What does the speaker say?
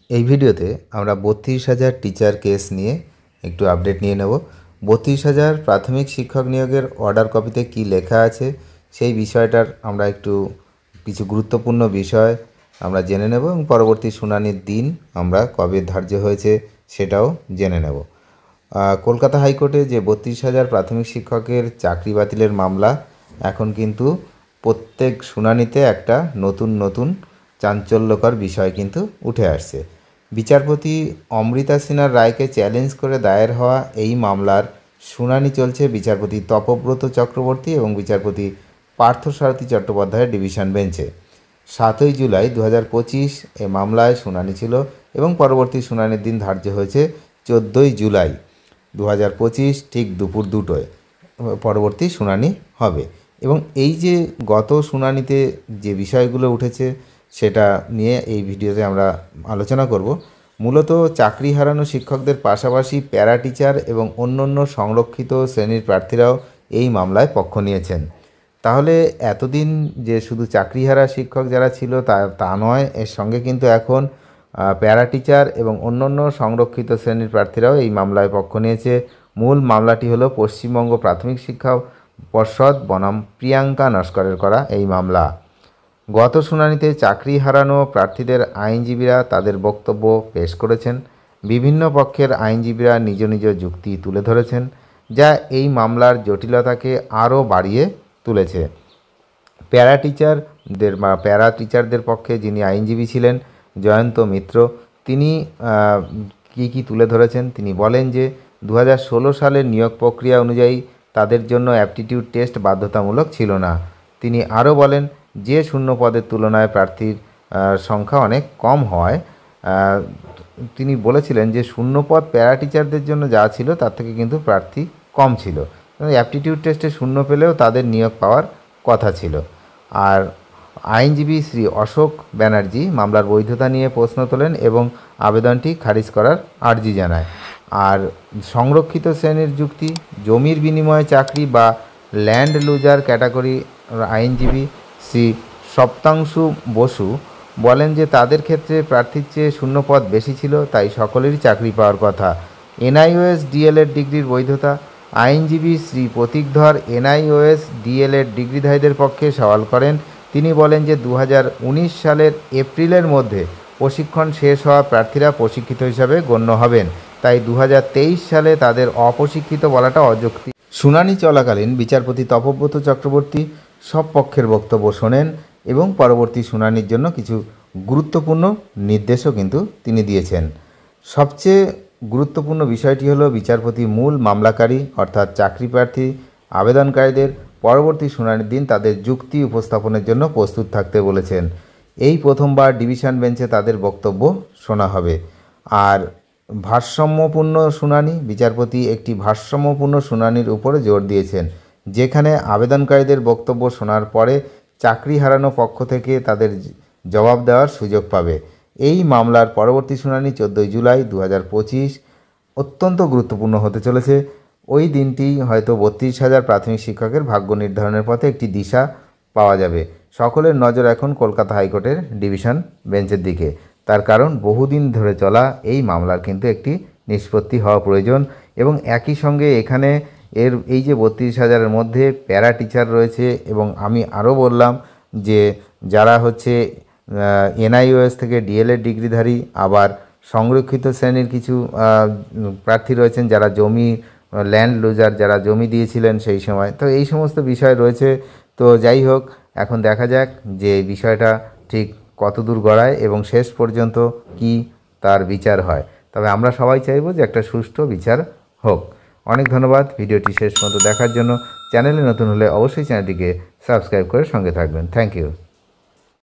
এই ভিডিওতে আমরা ৩২,০০০ টিচার কেস নিয়ে একটু আপডেট নিয়ে নেব। ৩২,০০০ প্রাথমিক শিক্ষক নিয়োগের অর্ডার কপিতে কি লেখা আছে সেই বিষয়টার আমরা একটু কিছু গুরুত্বপূর্ণ বিষয় আমরা জেনে নেব এবং পরবর্তী শুনানির দিন আমরা কবে ধার্য হয়েছে সেটাও জেনে নেব। কলকাতা হাইকোর্টে যে ৩২,০০০ প্রাথমিক শিক্ষকের চাকরি বাতিলের মামলা, এখন কিন্তু প্রত্যেক শুনানিতে একটা নতুন চাঞ্চল্যকর বিষয় কিন্তু উঠে আসছে। বিচারপতি অমৃতা সিনহার রায়কে চ্যালেঞ্জ করে দায়ের হওয়া এই মামলার শুনানি চলছে বিচারপতি তপব্রত চক্রবর্তী এবং বিচারপতি পার্থসারথী চট্টোপাধ্যায়ের ডিভিশন বেঞ্চে। ৭ই জুলাই ২০২৫ এ মামলায় শুনানি ছিল এবং পরবর্তী শুনানির দিন ধার্য হয়েছে ১৪ই জুলাই ২০২৫ ঠিক দুপুর ২টোয় পরবর্তী শুনানি হবে। এবং এই যে গত শুনানিতে যে বিষয়গুলো উঠেছে সেটা নিয়ে এই ভিডিওতে আমরা আলোচনা করব। মূলত চাকরি হারানো শিক্ষকদের পাশাপাশি প্যারা টিচার এবং অন্যান্য সংরক্ষিত শ্রেণীর প্রার্থীরাও এই মামলায় পক্ষ নিয়েছেন। তাহলে এতদিন যে শুধু চাকরিহারা শিক্ষক যারা ছিল তা নয়, এর সঙ্গে কিন্তু এখন প্যারা টিচার এবং অন্যান্য সংরক্ষিত শ্রেণীর প্রার্থীরাও এই মামলায় পক্ষ নিয়েছে। মূল মামলাটি হলো পশ্চিমবঙ্গ প্রাথমিক শিক্ষা পর্ষদ বনাম প্রিয়াঙ্কা নস্করের করা এই মামলা। গত শুনানিতে চাকরি হারানো প্রার্থীদের আইনজীবীরা তাদের বক্তব্য পেশ করেছেন। বিভিন্ন পক্ষের আইনজীবীরা নিজ নিজ যুক্তি তুলে ধরেছেন, যা এই মামলার জটিলতাকে আরও বাড়িয়ে তুলেছে। প্যারা টিচারদের পক্ষে যিনি আইনজীবী ছিলেন জয়ন্ত মিত্র, তিনি কি তুলে ধরেছেন, তিনি বলেন যে ২০১৬ সালের নিয়োগ প্রক্রিয়া অনুযায়ী তাদের জন্য অ্যাপটিটিউড টেস্ট বাধ্যতামূলক ছিল না। তিনি আরও বলেন যে শূন্য পদের তুলনায় প্রার্থীর সংখ্যা অনেক কম হওয়ায় তিনি বলেছিলেন যে শূন্য পদ প্যারা টিচারদের জন্য যা ছিল তার থেকে কিন্তু প্রার্থী কম ছিল। অ্যাপটিটিউড টেস্টে শূন্য পেলেও তাদের নিয়োগ পাওয়ার কথা ছিল। আর আইনজীবী শ্রী অশোক ব্যানার্জি মামলার বৈধতা নিয়ে প্রশ্ন তোলেন এবং আবেদনটি খারিজ করার আর্জি জানায়। আর সংরক্ষিত শ্রেণীর যুক্তি, জমির বিনিময়ে চাকরি বা ল্যান্ড লুজার ক্যাটাগরি আইনজীবী শ্রী সপ্তাংশু বসু বলেন যে তাদের ক্ষেত্রে প্রার্থীর চেয়ে শূন্যপদ বেশি ছিল, তাই সকলেরই চাকরি পাওয়ার কথা। এনআইওএস ডিএলএড ডিগ্রির বৈধতা, আইনজীবী শ্রী প্রতীকধর এনআইওএস ডিএলএড ডিগ্রিধারীদের পক্ষে সওয়াল করেন। তিনি বলেন যে ২০১৯ সালের এপ্রিলের মধ্যে প্রশিক্ষণ শেষ হওয়া প্রার্থীরা প্রশিক্ষিত হিসাবে গণ্য হবেন, তাই ২০২৩ সালে তাদের অপ্রশিক্ষিত বলাটা অযৌক্তিক। শুনানি চলাকালীন বিচারপতি তপব্রত চক্রবর্তী সব পক্ষের বক্তব্য শোনেন এবং পরবর্তী শুনানির জন্য কিছু গুরুত্বপূর্ণ নির্দেশও কিন্তু তিনি দিয়েছেন। সবচেয়ে গুরুত্বপূর্ণ বিষয়টি হলো বিচারপতি মূল মামলাকারী অর্থাৎ চাকরি প্রার্থী আবেদনকারীদের পরবর্তী শুনানির দিন তাদের যুক্তি উপস্থাপনের জন্য প্রস্তুত থাকতে বলেছেন। এই প্রথমবার ডিভিশন বেঞ্চে তাদের বক্তব্য শোনা হবে। আর ভারসাম্যপূর্ণ শুনানি, বিচারপতি একটি ভারসাম্যপূর্ণ শুনানির উপরে জোর দিয়েছেন, যেখানে আবেদনকারীদের বক্তব্য শোনার পরে চাকরি হারানো পক্ষ থেকে তাদের জবাব দেওয়ার সুযোগ পাবে। এই মামলার পরবর্তী শুনানি ১৪ই জুলাই ২০২৫ অত্যন্ত গুরুত্বপূর্ণ হতে চলেছে। ওই দিনটি হয়তো ৩২,০০০ প্রাথমিক শিক্ষকের ভাগ্য নির্ধারণের পথে একটি দিশা পাওয়া যাবে। সকলের নজর এখন কলকাতা হাইকোর্টের ডিভিশন বেঞ্চের দিকে। তার কারণ বহুদিন ধরে চলা এই মামলার কিন্তু একটি নিষ্পত্তি হওয়া প্রয়োজন। এবং একই সঙ্গে এখানে এই যে ৩২,০০০-এর মধ্যে প্যারা টিচার রয়েছে এবং আমি আরও বললাম যে যারা হচ্ছে এনআইওএস থেকে ডিএলএড ডিগ্রিধারী, আবার সংরক্ষিত শ্রেণীর কিছু প্রার্থী রয়েছেন যারা জমি ল্যান্ড লুজার, যারা জমি দিয়েছিলেন সেই সময়। তো এই সমস্ত বিষয় রয়েছে। তো যাই হোক, এখন দেখা যাক যে বিষয়টা ঠিক কতদূর গড়ায় এবং শেষ পর্যন্ত কি তার বিচার হয়। তবে আমরা সবাই চাইব যে একটা সুষ্ঠু বিচার হোক। অনেক ধন্যবাদ ভিডিওটি শেষ পর্যন্ত দেখার জন্য। চ্যানেলে নতুন হলে অবশ্যই চ্যানেলটিকে সাবস্ক্রাইব করে সঙ্গে থাকবেন। Thank you.